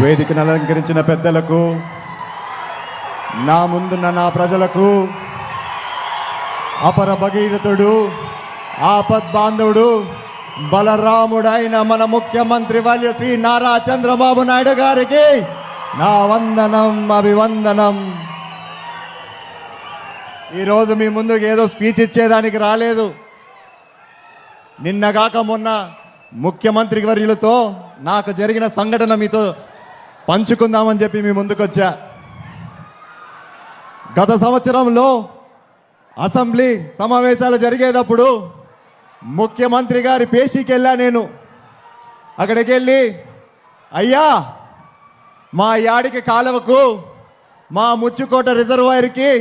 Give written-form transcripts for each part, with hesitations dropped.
వేదికను అలంకరించిన పెద్దలకు, నా ముందున్న నా ప్రజలకు, అపర భగీరథుడు, ఆపద్బాంధవుడు, బలరాముడైన మన ముఖ్యమంత్రి వర్య శ్రీ నారా చంద్రబాబు నాయుడు గారికి నా వందనం, అభివందనం. ఈరోజు మీ ముందుకు ఏదో స్పీచ్ ఇచ్చేదానికి రాలేదు. నిన్నగాక మొన్న ముఖ్యమంత్రి వర్యులతో నాకు జరిగిన సంఘటన మీతో పంచుకుందామని చెప్పి మీ ముందుకొచ్చా. గత సంవత్సరంలో అసెంబ్లీ సమావేశాలు జరిగేటప్పుడు ముఖ్యమంత్రి గారి పేషీకి వెళ్ళా. నేను అక్కడికి వెళ్ళి, అయ్యా మా యాడికి కాలువకు, మా ముచ్చుకోట రిజర్వాయర్కి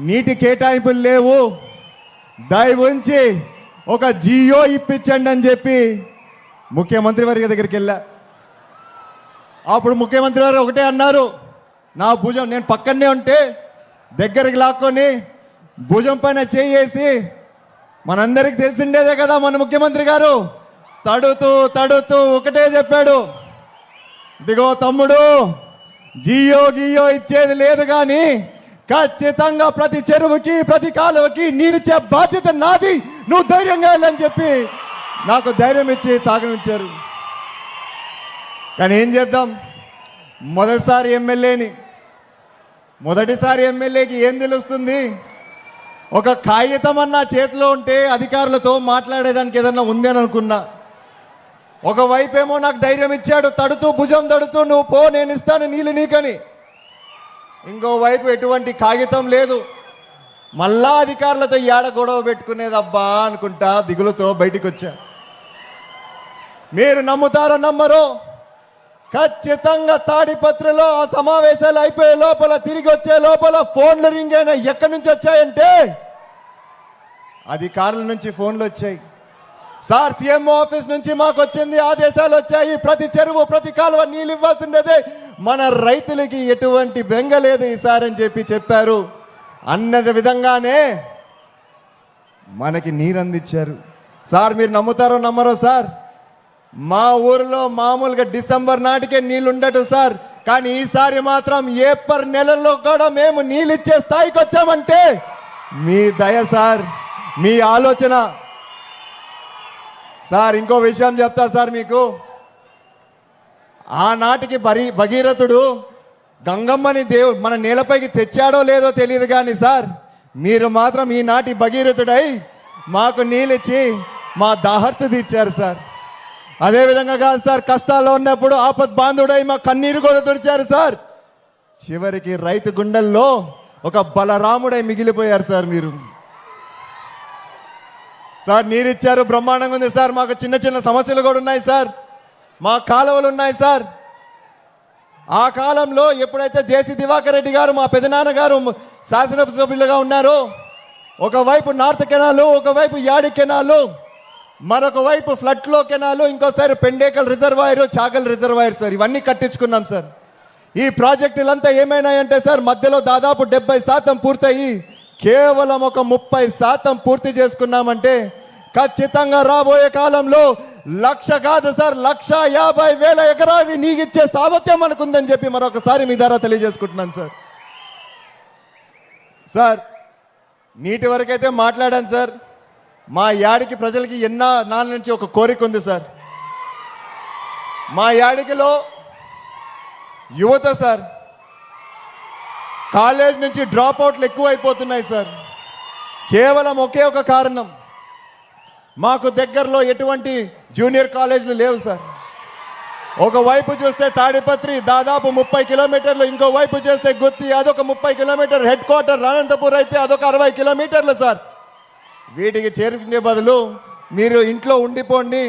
నీటి కేటాయింపులు లేవు, దయ ఉంచి ఒక జియో ఇప్పించండి అని చెప్పి ముఖ్యమంత్రి వారి దగ్గరికి వెళ్ళా. అప్పుడు ముఖ్యమంత్రి గారు ఒకటే అన్నారు, నా భుజం, నేను పక్కనే ఉంటే దగ్గరికి లాక్కొని భుజం పైన చేసి, మనందరికి తెలిసిండేదే కదా మన ముఖ్యమంత్రి గారు, తడుతూ తడుతూ ఒకటే చెప్పాడు, ఇదిగో తమ్ముడు, జియో గియో ఇచ్చేది లేదు కానీ ఖచ్చితంగా ప్రతి చెరువుకి ప్రతి కాలువకి నీళ్ళిచ్చే బాధ్యత నాది, నువ్వు ధైర్యంగా వెళ్ళని చెప్పి నాకు ధైర్యం ఇచ్చి సాగనిచ్చారు. కానీ ఏం చేద్దాం, మొదటిసారి ఎమ్మెల్యేకి ఏం తెలుస్తుంది? ఒక కాగితం అన్న చేతిలో ఉంటే అధికారులతో మాట్లాడేదానికి ఏదన్నా ఉందని అనుకున్నా. ఒకవైపేమో నాకు ధైర్యం ఇచ్చాడు, తడుతూ భుజం తడుతూ, నువ్వు పో, నేను ఇస్తాను నీళ్ళు నీకని. ఇంకోవైపు ఎటువంటి కాగితం లేదు. మళ్ళా అధికారులతో ఏడ గొడవ పెట్టుకునేదబ్బా అనుకుంటా దిగులుతో బయటికి వచ్చా. మీరు నమ్ముతారో నమ్మరో, ఖచ్చితంగా తాడిపత్రిలో ఆ సమావేశాలు అయిపోయే లోపల, తిరిగి వచ్చే లోపల ఫోన్లు రింగ్ అయినా ఎక్కడి నుంచి వచ్చాయంటే అధికారుల నుంచి ఫోన్లు వచ్చాయి. సార్, సీఎం ఆఫీస్ నుంచి మాకు వచ్చింది, ఆదేశాలు వచ్చాయి, ప్రతి చెరువు ప్రతి కాలువ నీళ్ళు ఇవ్వాల్సిందే, మన రైతులకి ఎటువంటి బెంగ లేదు ఈసారి అని చెప్పారు. అన్న విధంగానే మనకి నీరు అందించారు. సార్, మీరు నమ్ముతారో నమ్మరో సార్, మా ఊరిలో మామూలుగా డిసెంబర్ నాటికే నీళ్ళు ఉండటు సార్, కానీ ఈసారి మాత్రం ఏప్రిల్ నెలలో కూడా మేము నీళ్ళు ఇచ్చే స్థాయికి వచ్చామంటే మీ దయ సార్, మీ ఆలోచన సార్. ఇంకో విషయం చెప్తా సార్ మీకు, ఆనాటికి భగీరథుడు గంగమ్మని మన నేలపైకి తెచ్చాడో లేదో తెలియదు కానీ సార్, మీరు మాత్రం ఈనాటి భగీరథుడై మాకు నీళ్ళిచ్చి మా దాహర్తు తీర్చారు సార్. అదేవిధంగా కాదు సార్, కష్టాల్లో ఉన్నప్పుడు ఆపద్ బాంధుడై మా కన్నీరు కూడా తుడిచారు సార్. చివరికి రైతు గుండెల్లో ఒక బలరాముడై మిగిలిపోయారు సార్ మీరు. సార్, నీరిచ్చారు, బ్రహ్మాండంగా ఉంది సార్. మాకు చిన్న చిన్న సమస్యలు కూడా ఉన్నాయి సార్, మా కాలువలు ఉన్నాయి సార్. ఆ కాలంలో ఎప్పుడైతే జేసీ దివాకర్ రెడ్డి గారు, మా పెదనాన్న గారు శాసనసభ్యులుగా ఉన్నారో, ఒకవైపు నార్త్ కెనాలు, ఒకవైపు యాడి కెనాలు, మరొక వైపు ఫ్లడ్ కెనాలు, ఇంకోసారి Pendekal reservoir, Chagal reservoir sir, ఇవన్నీ కట్టించుకున్నాం సార్. ఈ ప్రాజెక్టులంతా ఏమైనాయంటే సార్, మధ్యలో దాదాపు 70% పూర్తయి కేవలం ఒక 30% పూర్తి చేసుకున్నామంటే ఖచ్చితంగా రాబోయే కాలంలో 1,00,000 కాదు సార్, 1,50,000 ఎకరాలు నీగిచ్చే సామర్థ్యం మనకుందని చెప్పి మరొకసారి మీ ద్వారా తెలియజేసుకుంటున్నాను సార్. సార్, నీటి వరకైతే మాట్లాడాను సార్. మా యాడికి ప్రజలకి నాళ్ళ నుంచి ఒక కోరిక ఉంది సార్. మా యాడికిలో యువత సార్, కాలేజ్ నుంచి డ్రాప్ అవుట్లు ఎక్కువ అయిపోతున్నాయి సార్. కేవలం ఒకే ఒక కారణం, మాకు దగ్గరలో ఎటువంటి జూనియర్ కాలేజీలు లేవు సార్. ఒకవైపు చూస్తే తాడిపత్రి దాదాపు 30 కిలోమీటర్లు, ఇంకోవైపు చూస్తే గుత్తి అదొక 30 కిలోమీటర్, హెడ్ క్వార్టర్ అనంతపూర్ అయితే అదొక 60 కిలోమీటర్లు సార్. వీటికి చేరుకునే బదులు మీరు ఇంట్లో ఉండిపోండి,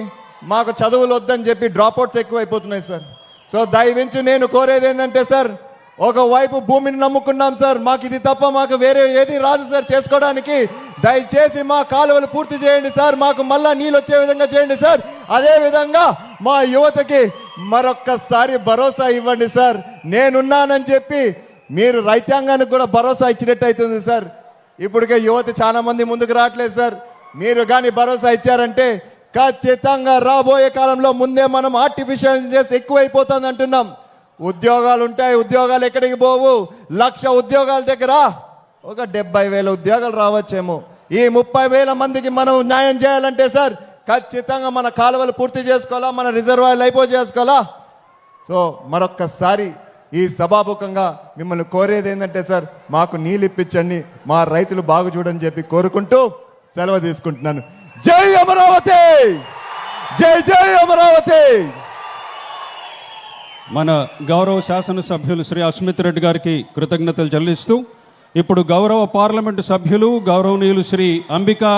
మాకు చదువులు వద్దని చెప్పి డ్రాప్అవుట్స్ ఎక్కువ అయిపోతున్నాయి సార్. సో దయవించి నేను కోరేది ఏంటంటే సార్, ఒకవైపు భూమిని నమ్ముకున్నాం సార్, మాకు ఇది తప్ప మాకు వేరే ఏది రాదు సార్ చేసుకోవడానికి. దయచేసి మా కాలువలు పూర్తి చేయండి సార్, మాకు మళ్ళా నీళ్ళు వచ్చే విధంగా చేయండి సార్. అదేవిధంగా మా యువతకి మరొక్కసారి భరోసా ఇవ్వండి సార్. నేనున్నానని చెప్పి మీరు రైతాంగానికి కూడా భరోసా ఇచ్చినట్టు అవుతుంది సార్. ఇప్పటికే యువత చాలా మంది ముందుకు రావట్లేదు సార్. మీరు కానీ భరోసా ఇచ్చారంటే ఖచ్చితంగా రాబోయే కాలంలో ముందే మనం ఆర్టిఫిషియల్ ఇంటెలిజెన్స్ ఎక్కువైపోతుంది అంటున్నాం. ఉద్యోగాలు ఉంటాయి, ఉద్యోగాలు ఎక్కడికి పోవు. 1,00,000 ఉద్యోగాల దగ్గర ఒక 70,000 ఉద్యోగాలు రావచ్చేమో. ఈ 30,000 మందికి మనం న్యాయం చేయాలంటే సార్ ఖచ్చితంగా మన కాలువలు పూర్తి చేసుకోవాలా, మన రిజర్వాయర్లు చేసుకోవాలా. సో మరొక్కసారి ఈ సభాముఖంగా మిమ్మల్ని కోరేది ఏంటంటే సార్ మాకు నీళ్ళు ఇప్పించండి, మా రైతులు బాగు చూడని చెప్పి కోరుకుంటూ సెలవు తీసుకుంటున్నాను. జై అమరావతి, జై జై అమరావతి. మన గౌరవ శాసనసభ్యులు శ్రీ అస్మిత్ రెడ్డి గారికి కృతజ్ఞతలు చెల్లిస్తూ ఇప్పుడు గౌరవ పార్లమెంటు సభ్యులు గౌరవనీయులు శ్రీ అంబికా